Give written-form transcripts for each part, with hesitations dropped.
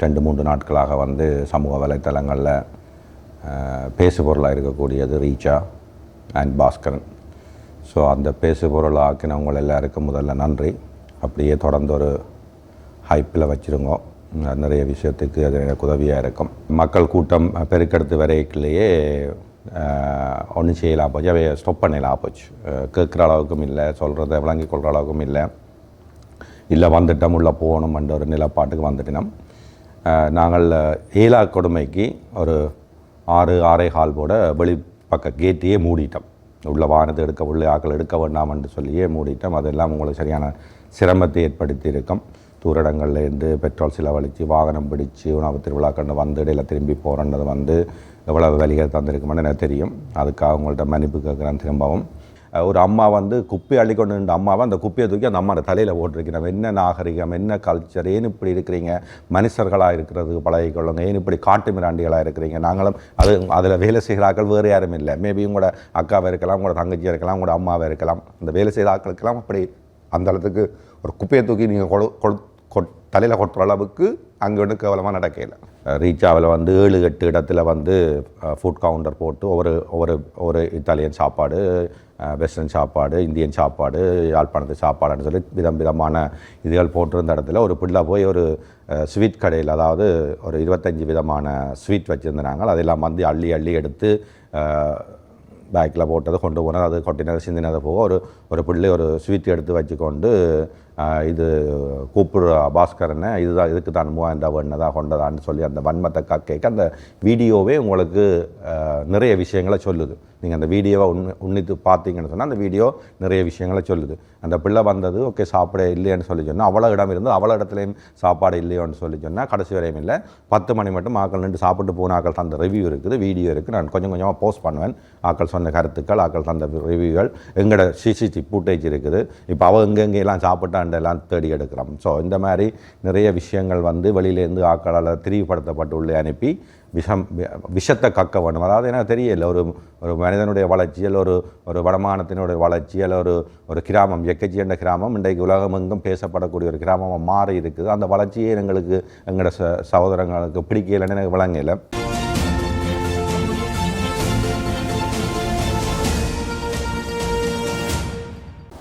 2-3 நாட்களாக வந்து சமூக வலைத்தளங்களில் பேசுபொருளாக இருக்கக்கூடியது ரீச்சா அண்ட் பாஸ்கரன். ஸோ அந்த பேசுபொருள் ஆக்கினவங்க எல்லாருக்கும் முதல்ல நன்றி. அப்படியே தொடர்ந்து ஒரு ஹைப்பில் வச்சுருங்க. நிறைய விஷயத்துக்கு அது எனக்கு உதவியாக இருக்கும். மக்கள் கூட்டம் பெருக்கெடுத்து வரைக்குள்ளேயே ஒன்றும் செய்யலாம் போச்சு, அவைய ஸ்டாப் பண்ணலாம் போச்சு. கேட்குற அளவுக்கும் இல்லை, சொல்கிறத விளங்கி கொள்கிற அளவுக்கும் இல்லை வந்துட்டோம் உள்ளே போகணும்ன்ற ஒரு நிலப்பாட்டுக்கு வந்துட்டினோம். நாங்கள் ஏலா கொடுமைக்கு ஒரு 6-6.15 போட வெளிப்பக்க கேட்டையே மூடிட்டோம். உள்ள வாகனத்தை உள்ள ஆக்கள் எடுக்க வேண்டாம் என்று சொல்லியே மூடிட்டோம். அதெல்லாம் உங்களுக்கு சரியான சிரமத்தை ஏற்படுத்தி இருக்கும். தூரடங்கள்லேருந்து பெட்ரோல் செலவழித்து வாகனம் பிடிச்சி உணவு திருவிழா கண்டு வந்து இடையில திரும்பி போகிறன்றது வந்து எவ்வளவு வழிகள் தந்திருக்குமென்னு எனக்கு தெரியும். அதுக்காக உங்கள்கிட்ட மன்னிப்பு கேட்குறேன். திரும்பவும் ஒரு அம்மா வந்து குப்பையை அள்ளிக்கொண்டு நின்ற அம்மாவை அந்த குப்பையை தூக்கி அந்த அம்மாவோட தலையில் போட்டிருக்கிறோம். என்ன நாகரிகம், என்ன கல்ச்சர், ஏன் இப்படி இருக்கிறீங்க, மனுஷர்களாக இருக்கிறதுக்கு பழகிக்கொள்ளுங்க, ஏன் இப்படி காட்டு மிராண்டிகளாக இருக்கிறீங்க. நாங்களும் அதில் வேலை செய்கிறாக்கள் வேறு யாரும் இல்லை. மேபி உங்களோட அக்காவை இருக்கலாம், உங்களோட தங்கச்சியாக இருக்கலாம், உங்களோட அம்மாவை இருக்கலாம். அந்த வேலை செய்கிற ஆக்களுக்கெல்லாம் அப்படி அந்த அளவுக்கு ஒரு குப்பையை தூக்கி நீங்கள் தலையில் கொட்டுற அளவுக்கு அங்கே ஒன்று கேவலமாக நடக்கல. ரீச்சாவில் வந்து 7-8 இடத்துல வந்து ஃபுட் கவுண்டர் போட்டு ஒவ்வொரு இத்தாலியன் சாப்பாடு, வெஸ்டர்ன் சாப்பாடு, இந்தியன் சாப்பாடு, யாழ்ப்பாணத்து சாப்பாடுன்னு சொல்லி விதமான இதுகள் போட்டிருந்த இடத்துல ஒரு பிள்ளை போய் ஒரு ஸ்வீட் கடையில், அதாவது ஒரு 25 விதமான ஸ்வீட் வச்சுருந்தாங்க. அதெல்லாம் வந்து அள்ளி எடுத்து பேக்கில் போட்டது கொண்டு போனது, அது கொட்டினது சிந்தினது போக ஒரு பிள்ளை ஒரு ஸ்வீட் எடுத்து வச்சுக்கொண்டு இது கூப்பிடுற பாஸ்கரனை இதுக்கு தான் 3000 வேணுனதாக கொண்டதான்னு சொல்லி அந்த வன்மத்தை கேட்க அந்த வீடியோவே உங்களுக்கு நிறைய விஷயங்களை சொல்லுது. நீங்கள் அந்த வீடியோவை உன்னித்து பார்த்தீங்கன்னு சொன்னால் அந்த வீடியோ நிறைய விஷயங்களை சொல்லுது. அந்த பிள்ளை வந்தது ஓகே சாப்பிட இல்லைன்னு சொல்லி சொன்னால், அவ்வளோ இடம் இருந்து அவ்வளோ இடத்துலையும் சாப்பாடு இல்லையோன்னு சொல்லி சொன்னால் கடைசி வரையும் இல்லை. 10 மணி மட்டும் ஆக்கள் நின்று சாப்பிட்டு போன ஆக்கள் தந்த ரிவ்யூ இருக்குது, வீடியோ இருக்குது. நான் கொஞ்சமாக போஸ்ட் பண்ணுவேன். ஆக்கள் சொன்ன கருத்துக்கள், ஆக்கள் தந்த ரிவ்யூகள், எங்களோட சிசிடி ஃபுட்டேஜ் இருக்குது. இப்போ அவள் எங்கெங்கெல்லாம் சாப்பிட்டாண்டெல்லாம் தேடி எடுக்கிறோம். ஸோ இந்த மாதிரி நிறைய விஷயங்கள் வந்து வெளியிலேருந்து ஆக்களால் திரிவுபடுத்தப்பட்டு உள்ளே அனுப்பி விஷத்தை கக்க வேணும். அதாவது எனக்கு தெரியல, ஒரு மனிதனுடைய வளர்ச்சி அல்ல ஒரு வடமானத்தினுடைய வளர்ச்சி அல்ல ஒரு கிராமம், எக்கச்சி என்ற கிராமம் இன்றைக்கு உலகம் எங்கும் பேசப்படக்கூடிய ஒரு கிராமமாக மாறி இருக்குது. அந்த வளர்ச்சியே எங்களோட சகோதரங்களுக்கு பிடிக்கலைன்னு எனக்கு விளங்கலை.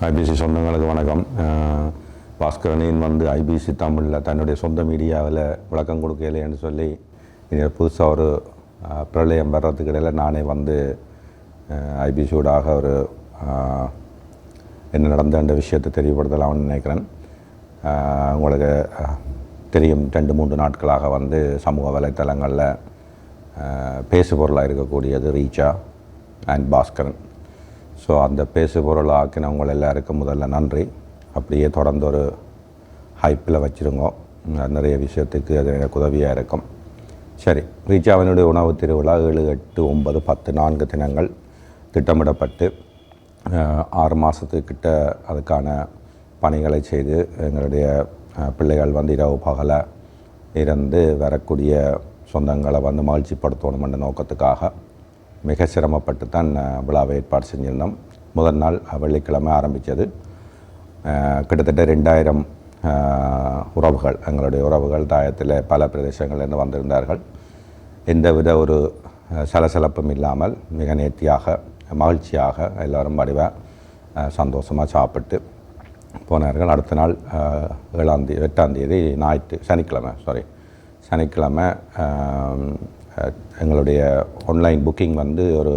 ஐபிசி சொந்தங்களுக்கு வணக்கம். பாஸ்கரனின் வந்து ஐபிசி தமிழில் தன்னுடைய சொந்த மீடியாவில் விளக்கம் கொடுக்கலைன்னு சொல்லி புதுசாக ஒரு பிரளயம் வர்றதுக்கு இடையில் நானே வந்து ஐபிசியோடாக ஒரு என்ன நடந்த விஷயத்தை தெரியப்படுத்தலாம்னு நினைக்கிறேன். உங்களுக்கு தெரியும், 2-3 நாட்களாக வந்து சமூக வலைத்தளங்களில் பேசுபொருளாக இருக்கக்கூடியது ரீச்சா அண்ட் பாஸ்கரன். ஸோ அந்த பேசுபொருள் ஆக்கினவங்க எல்லாருக்கும் முதல்ல நன்றி. அப்படியே தொடர்ந்து ஒரு ஹைப்பில் வச்சுருங்க. நிறைய விஷயத்துக்கு அது எனக்கு உதவியாக இருக்கும். சரி, ரீச்சாவினுடைய உணவு திருவிழா 7, 8, 9, 10 4 தினங்கள் திட்டமிடப்பட்டு 6 மாதத்துக்கிட்ட அதுக்கான பணிகளை செய்து எங்களுடைய பிள்ளைகள் வந்து இரவு பகல இருந்து வரக்கூடிய சொந்தங்களை வந்து மகிழ்ச்சிப்படுத்தணும் என்ற நோக்கத்துக்காக மிக சிரமப்பட்டு தான் விழாவை ஏற்பாடு செஞ்சிருந்தோம். முதல் நாள் வெள்ளிக்கிழமை ஆரம்பித்தது. கிட்டத்தட்ட 2000 உறவுகள், எங்களுடைய உறவுகள் தாயத்தில் பல பிரதேசங்கள்லேருந்து வந்திருந்தார்கள். எந்தவித ஒரு சலசலப்பும் இல்லாமல் மிக நேர்த்தியாக மகிழ்ச்சியாக எல்லோரும் வடிவாக சந்தோஷமாக சாப்பிட்டு போனார்கள். அடுத்த நாள் 8ஆம் தேதி சனிக்கிழமை எங்களுடைய ஆன்லைன் புக்கிங் வந்து ஒரு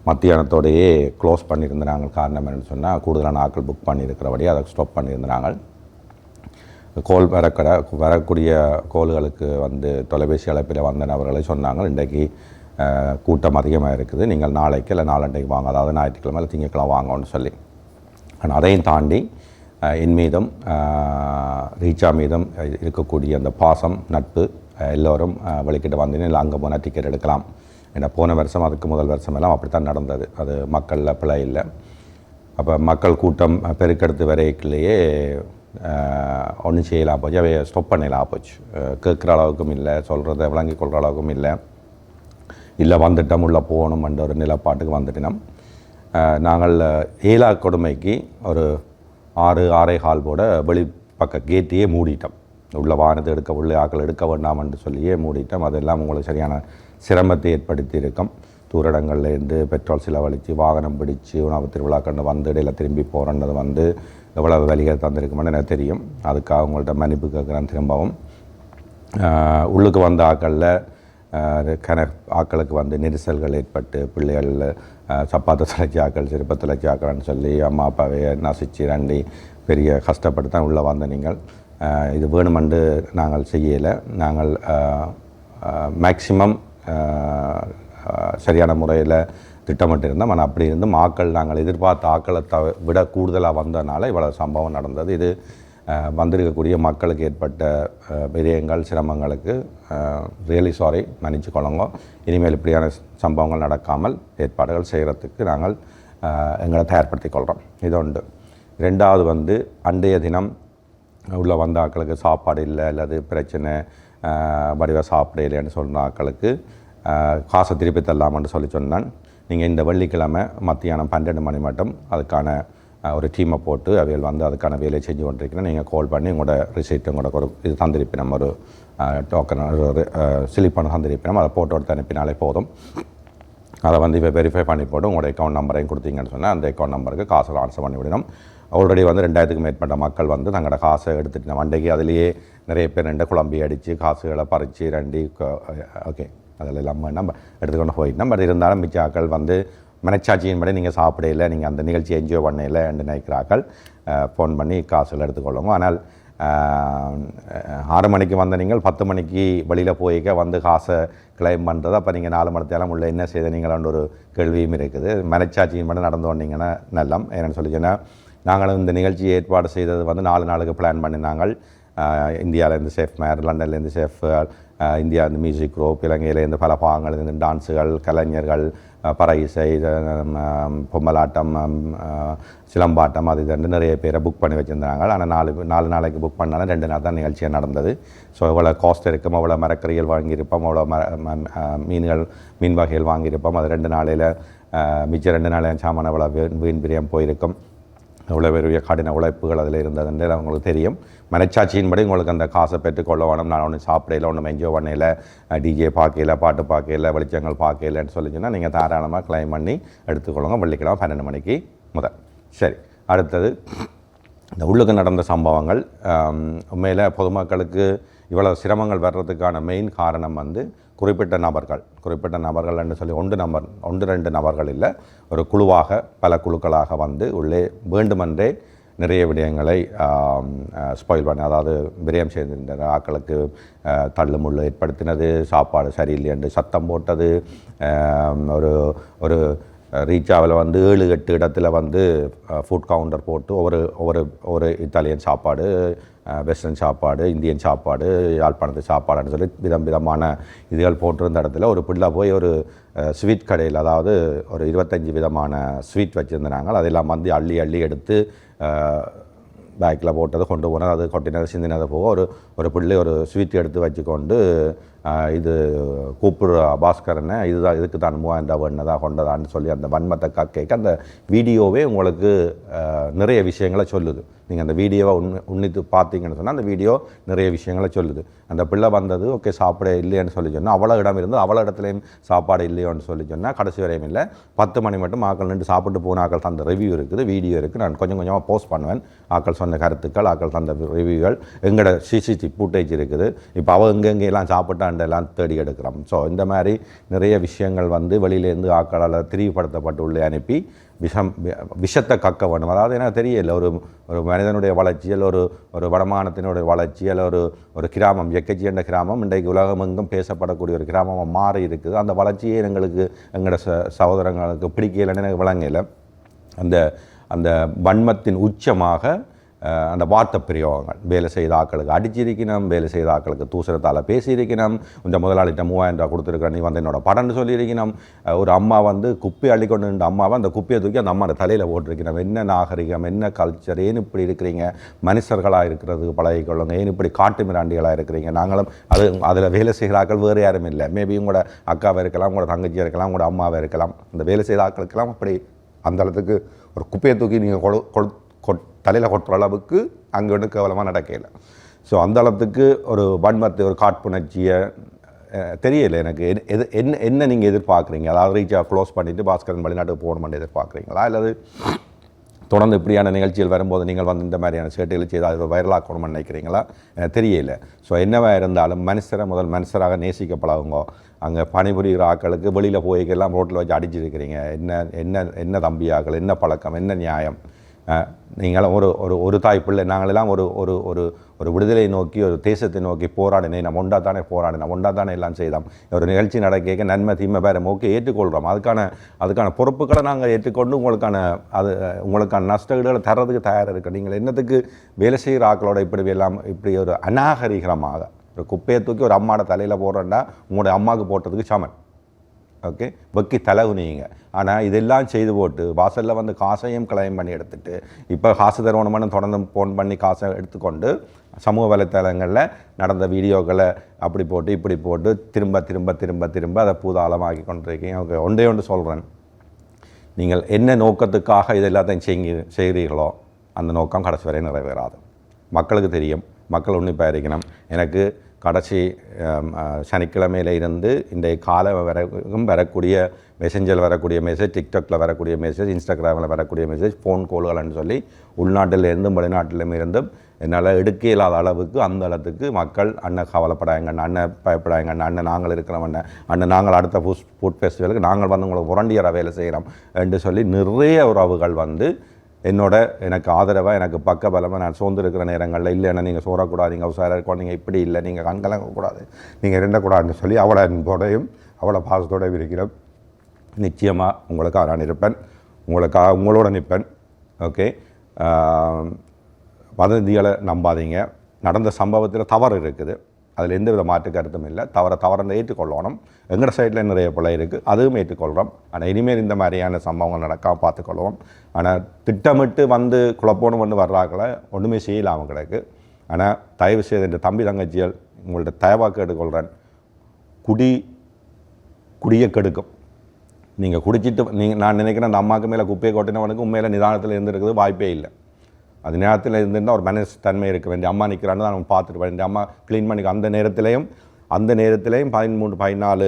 மத்தியானத்தோடையே க்ளோஸ் பண்ணியிருந்தாங்க. காரணம் என்னென்னு சொன்னால், கூடுதலான ஆட்கள் புக் பண்ணியிருக்கிறபடி அதை ஸ்டாப் பண்ணியிருந்தாங்க. வரக்கூடிய கோல்களுக்கு வந்து தொலைபேசி அழைப்பில் வந்த நபர்களை சொன்னாங்க, இன்றைக்கு கூட்டம் அதிகமாக இருக்குது, நீங்கள் நாளைக்கு இல்லை நாளன்றைக்கு வாங்க, அதாவது ஞாயிற்றுக்கிழமை இல்லை திங்கட்கிழமை வாங்கன்னு சொல்லி. ஆனால் அதையும் தாண்டி என் மீதும் ரீச்சா மீதும் இருக்கக்கூடிய அந்த பாசம், நட்பு எல்லோரும் வெளிக்கிட்டு வந்தீங்கன்னா இல்லை அங்கே போனால் டிக்கெட் எடுக்கலாம். ஏன்னா போன வருஷம் அதுக்கு முதல் வருஷம் எல்லாம் அப்படித்தான் நடந்தது. அது மக்களில் பிழை இல்லை. அப்போ மக்கள் கூட்டம் பெருக்கெடுத்து வரைக்குள்ளேயே ஒன்றும் செய்யலாம் போச்சு, அவைய ஸ்டாப் பண்ணலாம் போச்சு. கேட்குற அளவுக்கும் இல்லை, சொல்கிறத விளங்கி கொள்கிற அளவுக்கும் இல்லை வந்துட்டோம் உள்ளே போகணும்ன்ற ஒரு நிலப்பாட்டுக்கு வந்துட்டினோம். நாங்கள் ஏலா கொடுமைக்கு ஒரு 6-6.15 போட வெளிப்பக்க கேட்டையே மூடிட்டோம். உள்ள வாகனத்தை உள்ளே ஆக்கள் எடுக்க வேண்டாம் என்று சொல்லியே மூடிட்டோம். அதெல்லாம் உங்களுக்கு சரியான சிரமத்தை ஏற்படுத்தி இருக்கும். தூரடங்கள்லேருந்து பெட்ரோல் செலவழித்து வாகனம் பிடிச்சு உணவு திருவிழாக்கண்டு வந்து இடையில திரும்பி போகிறன்றது வந்து எவ்வளவு வலிகள் தந்திருக்குமென்னு எனக்கு தெரியும். அதுக்காக உங்கள்கிட்ட மன்னிப்பு கேட்குறேன். திரும்பவும் உள்ளுக்கு வந்த ஆக்களுக்கு வந்து நெரிசல்கள் ஏற்பட்டு பிள்ளைகள் சப்பாத்து தலைச்சி ஆக்கள் சிறுப்ப தலைச்சி ஆக்கள்னு சொல்லி அம்மா அப்பாவை நசிச்சு ரண்டி பெரிய கஷ்டப்பட்டு தான் உள்ளே வந்த நீங்கள். இது வேணுமென்று நாங்கள் செய்யலை. நாங்கள் மேக்சிமம் சரியான முறையில் திட்டமிட்டு இருந்தோம். ஆனால் அப்படி இருந்தும் நாங்கள் எதிர்பார்த்த ஆக்களை விட கூடுதலாக வந்ததுனால இவ்வளவு சம்பவம் நடந்தது. இது வந்திருக்கக்கூடிய மக்களுக்கு ஏற்பட்ட விரயங்கள் சிரமங்களுக்கு ரியலி சாரி, மன்னிச்சு கொள்ளுங்க. இனிமேல் இப்படியான சம்பவங்கள் நடக்காமல் ஏற்பாடுகள் செய்கிறதுக்கு நாங்கள் எங்களை தயார்படுத்தி கொள்கிறோம். இது ஒன்று. ரெண்டாவது வந்து அன்றைய தினம் உள்ள வந்த ஆக்களுக்கு சாப்பாடு இல்லை அல்லது பிரச்சனை வடிவ சாப்பிட இல்லைன்னு சொன்ன ஆக்களுக்கு காசை திருப்பி தரலாமான்னு சொல்லி சொன்னான். நீங்கள் இந்த வெள்ளிக்கிழமை மத்தியானம் 12 மணி மட்டும் அதுக்கான ஒரு டீமை போட்டு அவைகள் வந்து அதுக்கான வேலையை செஞ்சு கொண்டிருக்கிறேன். நீங்கள் கால் பண்ணி உங்களோட ரிசீப்ட் உங்களோட ஒரு இது தந்திருப்பினம், ஒரு டோக்கன் ஒரு ஸ்லிப்பான தந்திருப்பினம், அதை போட்டு எடுத்து அனுப்பினாலே போதும். அதை வந்து இப்போ வெரிஃபை பண்ணி போட்டு உங்களோட அக்கௌண்ட் நம்பரையும் கொடுத்தீங்கன்னு சொன்னால் அந்த அக்கௌண்ட் நம்பருக்கு காசை ட்ரான்ஸ்ஃபர் பண்ணி விடணும். ஆல்ரெடி வந்து 2000க்கும் மேற்பட்ட மக்கள் வந்து தங்களோட காசை எடுத்துட்டு வண்டைக்கு அதிலேயே நிறைய பேர் ரெண்டு குழம்பி அடித்து காசுகளை பறித்து ரெண்டி ஓகே அதில் எல்லாம் நம்ம எடுத்துக்கொண்டு போயிட்டோம். பட் இருந்தாலும் மிச்ச ஆக்கள் வந்து மனச்சாட்சியின்படி நீங்கள் சாப்பிடல, நீங்கள் அந்த நிகழ்ச்சி என்ஜாய் பண்ணல என்று நினைக்கிறார்கள். ஃபோன் பண்ணி காசுகள் எடுத்துக்கொள்ளுங்க. ஆனால் 6 மணிக்கு வந்த நீங்கள் 10 மணிக்கு வெளியில் போய்க்க வந்து காசை கிளைம் பண்ணுறது, அப்போ நீங்கள் 4 மணித்தேரம் உள்ள என்ன செய்த நீங்களான்ற ஒரு கேள்வியும் இருக்குது. மனச்சாட்சியின்படி நடந்து வந்தீங்கன்னா நல்லம். ஏன்னு சொல்லி சொன்னால் நாங்களும் இந்த நிகழ்ச்சியை ஏற்பாடு செய்தது வந்து 4 நாளுக்கு பிளான் பண்ணினாங்கள். இந்தியாவிலேருந்து சேஃப் மேர், லண்டன்லேருந்து சேஃப், இந்தியா இந்த மியூசிக் குரூப், இலங்கையிலேருந்து பல பாகங்கள்லேருந்து டான்ஸுகள், கலைஞர்கள், பறை இசை, பொம்மலாட்டம், சிலம்பாட்டம், அது இது நிறைய பேரை புக் பண்ணி வச்சுருந்தாங்க. ஆனால் 4 நாளைக்கு புக் பண்ணாலும் 2 நாள் தான் நிகழ்ச்சியாக நடந்தது. ஸோ எவ்வளோ காஸ்ட் இருக்கும், அவ்வளோ மரக்கறிகள் வாங்கியிருப்போம், அவ்வளோ மீன் வகைகள் வாங்கியிருப்போம். அது 2 நாளையில் மிச்சம் 2 நாளையும் சாமான எவ்வளோ வீண் பிரியம் போயிருக்கும், எவ்வளோ பெரிய கடின உழைப்புகள் அதில் இருந்ததுன்னு அவங்களுக்கு தெரியும். மனச்சாட்சியின்படி உங்களுக்கு அந்த காசை பெற்றுக்கொள்ள வேணும். நான் ஒன்றும் சாப்பிடையில், ஒன்றும் என்ஜாய் பண்ணையில், டிஜே பார்க்கையில், பாட்டு பார்க்கையில், வெளிச்சங்கள் பார்க்கையில்னு சொல்லிச்சுன்னா நீங்கள் தாராளமாக கிளைம் பண்ணி எடுத்துக்கொள்ளுங்க. வெள்ளிக்கிழமை 12 மணிக்கு முதல். சரி, அடுத்தது இந்த உள்ளுக்கு நடந்த சம்பவங்கள். உண்மையில் பொதுமக்களுக்கு இவ்வளோ சிரமங்கள் வர்றதுக்கான மெயின் காரணம் வந்து குறிப்பிட்ட நபர்கள் என்று சொல்லி 1-2 நபர்கள் இல்லை, ஒரு குழுவாக பல குழுக்களாக வந்து உள்ளே வேண்டுமென்றே நிறைய விடயங்களை ஸ்பாயில் பண்ண, அதாவது விரயம் செய்திருந்த ஆக்களுக்கு தள்ளு முள்ளு ஏற்படுத்தினது, சாப்பாடு சரியில்லை என்று சத்தம் போட்டது, ஒரு ஒரு ரீச்சாவில் வந்து 7-8 இடத்துல வந்து ஃபுட் கவுண்டர் போட்டு ஒவ்வொரு இத்தாலியன் சாப்பாடு, வெஸ்டர்ன் சாப்பாடு, இந்தியன் சாப்பாடு, யாழ்ப்பாணத்து சாப்பாடுன்னு சொல்லி விதமான இதுகள் போட்டிருந்த இடத்துல ஒரு பிள்ளை போய் ஒரு ஸ்வீட் கடையில், அதாவது ஒரு 25 விதமான ஸ்வீட் வச்சுருந்தாங்க. அதெல்லாம் வந்து அள்ளி எடுத்து பேக்கில் போட்டது கொண்டு போனது, அது கொட்டினது சிந்தினது போக ஒரு பிள்ளை ஒரு ஸ்வீட் எடுத்து வச்சுக்கொண்டு இது கூப்பிடுற பாஸ்கரனை இதுக்கு தான் 3000 ரூபா வேணுனதாக கொண்டதான்னு சொல்லி அந்த வன்மத்தை கேட்க அந்த வீடியோவே உங்களுக்கு நிறைய விஷயங்களை சொல்லுது. நீங்கள் அந்த வீடியோவை உன்னித்து பார்த்தீங்கன்னு சொன்னால் அந்த வீடியோ நிறைய விஷயங்களை சொல்லுது. அந்த பிள்ளை வந்தது ஓகே சாப்பிட இல்லைன்னு சொல்லி சொன்னால் அவ்வளோ இடம் இருந்து அவ்வளோ இடத்துலையும் சாப்பாடு இல்லையோன்னு சொல்லி சொன்னால் கடைசி வரையும் இல்லை 10 மணி மட்டும் ஆக்கள் நின்று சாப்பிட்டு போன ஆக்கள் தந்த ரிவ்யூ இருக்குது, வீடியோ இருக்குது. நான் கொஞ்சமாக போஸ்ட் பண்ணுவேன். ஆக்கள் சொன்ன கருத்துக்கள், ஆக்கள் தந்த ரிவ்யூகள், எங்களோட சிசிடிவி ஃபுட்டேஜ் இருக்குது. இப்போ எங்கெங்கெல்லாம் சாப்பிட்டாண்டெல்லாம் தேடி எடுக்கிறோம். ஸோ இந்த மாதிரி நிறைய விஷயங்கள் வந்து வெளியிலேருந்து ஆக்களால் திரிவுபடுத்தப்பட்டு உள்ளே அனுப்பி விஷத்தை கக்க வேண்டும். அதாவது எனக்கு தெரியல, ஒரு மனிதனுடைய வளர்ச்சியில் ஒரு வடமானத்தினுடைய வளர்ச்சியில் ஒரு கிராமம், எக்கச்சி என்ற கிராமம் இன்றைக்கு உலகமெங்கும் பேசப்படக்கூடிய ஒரு கிராமமாக மாறி இருக்குது. அந்த வளர்ச்சியே எங்களோட சகோதரங்களுக்கு பிடிக்கலைன்னு எனக்கு விளங்கலை. அந்த வன்மத்தின் உச்சமாக அந்த வார்த்தை பிரயோகங்கள், வேலை செய்த ஆக்களுக்கு அடிச்சிருக்கணும், வேலை செய்த ஆக்களுக்கு தூசரத்தால் பேசியிருக்கணும், இந்த முதலாளிகிட்ட 3000 ரூபா கொடுத்துருக்க நீ வந்து என்னோட படம்னு சொல்லியிருக்கணும். ஒரு அம்மா வந்து குப்பை அள்ளிக்கொண்டு இருந்த அம்மாவை அந்த குப்பையை தூக்கி அந்த அம்மாவோட தலையில் போட்டிருக்கணும். என்ன நாகரிகம், என்ன கல்ச்சர், ஏன் இப்படி இருக்கிறீங்க, மனுஷர்களாக இருக்கிறதுக்கு பழகிக்கொள்ளுங்க, ஏன் இப்படி காட்டு மிராண்டிகளாக இருக்கிறீங்க. நாங்களும் அதில் வேலை செய்கிற ஆக்கள் வேறு யாரும் இல்லை. மேபி உங்களோட அக்காவை இருக்கலாம், உங்களோட தங்கச்சியாக இருக்கலாம், உங்களோட அம்மாவை இருக்கலாம். அந்த வேலை செய்த ஆக்களுக்கெல்லாம் அப்படி அந்த அளவுக்கு ஒரு குப்பையை தூக்கி நீங்கள் தலையில் கொட்டுற அளவுக்கு அங்கே ஒன்று கேவலமாக நடக்கல. ஸோ அந்த அளத்துக்கு ஒரு வன்மத்தை ஒரு காட்புணர்ச்சியை தெரியலை எனக்கு. என்ன நீங்கள் எதிர்பார்க்குறீங்க? அதாவது ரீச்சாக க்ளோஸ் பண்ணிவிட்டு பாஸ்கரன் வெளிநாட்டுக்கு போகணுமென்னு எதிர்பார்க்குறீங்களா, அல்லது தொடர்ந்து இப்படியான நிகழ்ச்சிகள் வரும்போது நீங்கள் வந்து இந்த மாதிரியான சேட்டைகளை செய்து அதை வைரலாக்கணும்னு நினைக்கிறீங்களா? தெரியல. ஸோ என்னவாக இருந்தாலும் மனுஷராக நேசிக்க பழகுங்க. அங்கே பணிபுரிகிற ஆக்களுக்கு வெளியில் போய்க்கெல்லாம் ரோட்டில் வச்சு அடிச்சிருக்கிறீங்க. என்ன தம்பியாக்கள், என்ன பழக்கம், என்ன நியாயம்? நீங்களும் ஒரு தாய் பிள்ளை, நாங்களெல்லாம் ஒரு ஒரு ஒரு ஒரு விடுதலை நோக்கி, ஒரு தேசத்தை நோக்கி போராடினேன். நம்ம ஒன்றா தானே போராடினோம், ஒன்றா தானே எல்லாம் செய்தோம். ஒரு நிகழ்ச்சி நடக்க நன்மை தீமை வேறு ஓகே ஏற்றுக்கொள்கிறோம். அதுக்கான பொறுப்புகளை நாங்கள் ஏற்றுக்கொண்டு உங்களுக்கான நஷ்டங்களை தர்றதுக்கு தயாராக இருக்கு. நீங்கள் என்னத்துக்கு வேலை செய்கிற ஆக்களோட இப்படி ஒரு அநாகரிகமாக ஒரு குப்பையை தூக்கி ஒரு அம்மாவோட தலையில் போடுறேன்னா உங்களுடைய அம்மாவுக்கு போட்டதுக்கு சமன். ஓகே, வெக்கி தலைகுனிங்க. ஆனால் இதெல்லாம் செய்து போட்டு வாசலில் வந்து காசையும் கிளைம் பண்ணி எடுத்துகிட்டு இப்போ காசு தருவணுமென்னு தொடர்ந்து ஃபோன் பண்ணி காசை எடுத்துக்கொண்டு சமூக வலைத்தளங்களில் நடந்த வீடியோக்களை அப்படி போட்டு இப்படி போட்டு திரும்ப திரும்ப திரும்ப திரும்ப அதை பூதாளமாக்கி கொண்டிருக்கீங்க. ஓகே, ஒன்று சொல்கிறேன். நீங்கள் என்ன நோக்கத்துக்காக இது எல்லாத்தையும் செய்கிறீர்களோ அந்த நோக்கம் கடைசி வரை நிறைவேறாது. மக்களுக்கு தெரியும், மக்கள் உன்னிப்பாக இருக்கணும். எனக்கு கடைசி சனிக்கிழமையில் இருந்து இந்த காலை வரைக்கும் வரக்கூடிய மெசேஞ்சில் வரக்கூடிய மெசேஜ், டிக்டாக்ல வரக்கூடிய மெசேஜ், இன்ஸ்டாகிராமில் வரக்கூடிய மெசேஜ், ஃபோன் கால்கள்னு சொல்லி உள்நாட்டிலிருந்தும் வெளிநாட்டிலும் இருந்தும் என்னால் எடுக்க இல்லாத அளவுக்கு அந்த அளவுக்கு மக்கள் அண்ணன் கவலைப்படாங்க, அண்ணன் பயப்படாங்க, அண்ணன் நாங்கள் இருக்கிறோம், அண்ணன் நாங்கள் அடுத்த ஃபுட் ஃபெஸ்டிவலுக்கு நாங்கள் வந்து உங்களுக்கு புரண்டியராக வேலை செய்கிறோம் என்று சொல்லி நிறைய உறவுகள் வந்து எனக்கு ஆதரவாக, எனக்கு பக்க பலமாக நான் சோர்ந்து இருக்கிற நேரங்களில் இல்லை என்ன நீங்கள் சோறக்கூடாது, நீங்கள் உசாராக இருக்கணும், நீங்கள் இப்படி இல்லை, நீங்கள் கண்கலங்கக்கூடாது, நீங்கள் இரண்டக்கூடாதுன்னு சொல்லி அவளை அன்போடையும் அவளை பாசத்தோடையும் இருக்கிறோம். நிச்சயமாக உங்களுக்காக நான் இருப்பேன், உங்களோட நிற்பேன். ஓகே, வதந்திகளை நம்பாதீங்க. நடந்த சம்பவத்தில் தவறு இருக்குது, அதில் எந்த வித மாற்று கருத்தும் இல்லை. தவறை ஏற்றுக்கொள்ளணும். எங்களோட சைடில் நிறைய பிள்ளை இருக்குது, அதுவும் ஏற்றுக்கொள்கிறோம். ஆனால் இனிமேல் இந்த மாதிரியான சம்பவங்கள் நடக்காமல் பார்த்துக்கொள்வோம். ஆனால் திட்டமிட்டு வந்து குழப்பணும்னு வர்றாக்களை ஒன்றுமே செய்யலாம் அவங்களுக்கு. ஆனால் தயவு செய்து இந்த தம்பி தங்கச்சிகள் உங்கள்ட்ட தயவாக கேட்டுக்கொள்கிறேன். குடியை கெடுக்கும். நீங்கள் குடிச்சிட்டு நான் நினைக்கிறேன் அந்த அம்மாவுக்கு மேலே குப்பையை கொட்டினவனுக்கு உண்மையில நிதானத்தில் இருந்திருக்கிறது வாய்ப்பே இல்லை. அது நேரத்தில் இருந்திருந்தால் ஒரு மனசு தன்மை இருக்க வேண்டிய அம்மா நிற்கிறான்னு தான் நம்ம பார்த்துட்டு வேண்டிய அம்மா க்ளீன் பண்ணி அந்த நேரத்திலையும் 13-14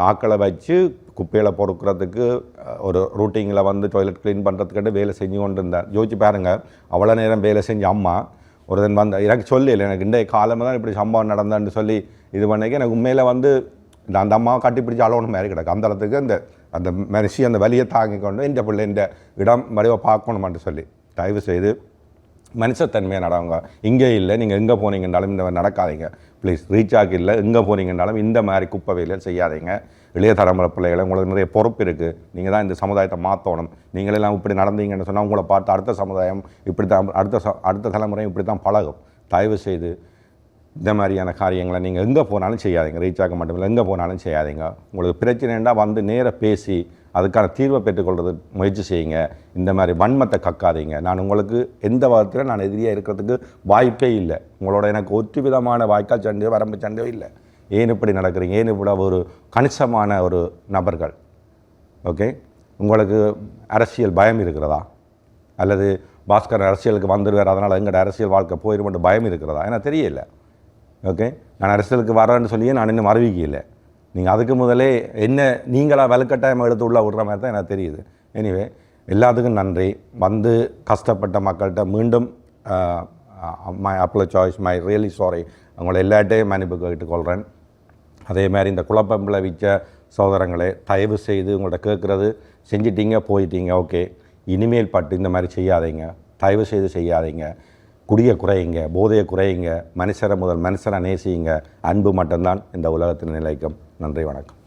ஆக்களை வச்சு குப்பையில் பொறுக்கிறதுக்கு ஒரு ரூட்டிங்கில் வந்து டாய்லெட் க்ளீன் பண்ணுறதுக்கிட்ட வேலை செஞ்சு கொண்டு இருந்தார். யோசிச்சு பாருங்கள், அவ்வளோ நேரம் வேலை செஞ்ச அம்மா ஒருதன் வந்து எனக்கு சொல்லலை, எனக்கு இன்றைய காலமாக தான் இப்படி சம்பவம் நடந்தான்னு சொல்லி இது பண்ணிக்க எனக்கு உண்மையில் வந்து அந்த அம்மாவை கட்டிப்பிடிச்சி அலோனும் மாதிரி கிடக்கு. அந்த அளவுக்கு அந்த மரிசி அந்த வலியை தாங்கி கொண்டு இந்த பிள்ளை இந்த இடம் வடிவ பார்க்கணுமான்னு சொல்லி தயவு செய்து மனுஷத்தன்மையாக நடவுங்க. இங்கே இல்லை, நீங்கள் எங்கே போனீங்கன்னாலும் இந்த மாதிரி நடக்காதீங்க ப்ளீஸ். ரீசார்ஜ் இல்லை, எங்கே போனீங்கன்னாலும் இந்த மாதிரி குப்பை வேலையில் செய்யாதீங்க. இளைய தலைமுறை பிள்ளைகளை உங்களுக்கு நிறைய பொறுப்பு இருக்குது. நீங்கள் தான் இந்த சமுதாயத்தை மாற்றணும். நீங்களெல்லாம் இப்படி நடந்தீங்கன்னு சொன்னால் உங்களை பார்த்து அடுத்த சமுதாயம் இப்படி தான், அடுத்த தலைமுறையும் இப்படி தான் பழகும். தயவு செய்து இந்த மாதிரியான காரியங்களை நீங்கள் எங்கே போனாலும் செய்யாதீங்க. ரீசார்ஜ் மட்டும் இல்லை, எங்கே போனாலும் செய்யாதீங்க. உங்களுக்கு பிரச்சனைன்னா வந்து நேராக பேசி அதுக்கான தீர்வை பெற்றுக்கொள்வது முயற்சி செய்யுங்க. இந்த மாதிரி வன்மத்தை கக்காதீங்க. நான் உங்களுக்கு எந்த விதத்தில் நான் எதிரியாக இருக்கிறதுக்கு வாய்ப்பே இல்லை. உங்களோட எனக்கு ஒரு விதமான வாய்க்கால் சண்டையோ வரம்பு சண்டையோ இல்லை. ஏன் இப்படி நடக்கிறீங்க, ஏன் இப்படி ஒரு கணிசமான ஒரு நபர்கள். ஓகே, உங்களுக்கு அரசியல் பயம் இருக்கிறதா, அல்லது பாஸ்கர் அரசியலுக்கு வந்துடுவார் அதனால் எங்களோட அரசியல் வாழ்க்கை போயிடுமென்று பயம் இருக்கிறதா? எனக்கு தெரியல. ஓகே, நான் அரசியலுக்கு வரேன்னு சொல்லியே நான் இன்னும் அறிவிக்கலை. நீங்கள் அதுக்கு முதலே நீங்களாக வலுக்கட்டாயம் எடுத்து உள்ள விடுற மாதிரி தான் எனக்கு தெரியுது. எனிவே, எல்லாத்துக்கும் நன்றி. வந்து கஷ்டப்பட்ட மக்கள்கிட்ட மீண்டும் மை அப்ளோசாய்ஸ், மை ரியலி சாரி. அவங்கள எல்லாட்டையும் மன்னிப்பு கேட்டுக்கொள்கிறேன். அதே மாதிரி இந்த குழப்பம் விளைவிச்ச சகோதரங்களே, தயவு செய்து உங்கள்கிட்ட கேட்குறது செஞ்சிட்டீங்க போயிட்டீங்க. ஓகே, இனிமேல் பட்டு இந்த மாதிரி செய்யாதீங்க, தயவு செய்து செய்யாதீங்க. குடியை குறையுங்க, போதையை குறையுங்க, மனுஷரை நேசியுங்க. அன்பு மட்டும்தான் இந்த உலகத்தில் நிலைக்கும். நன்றி, வணக்கம்.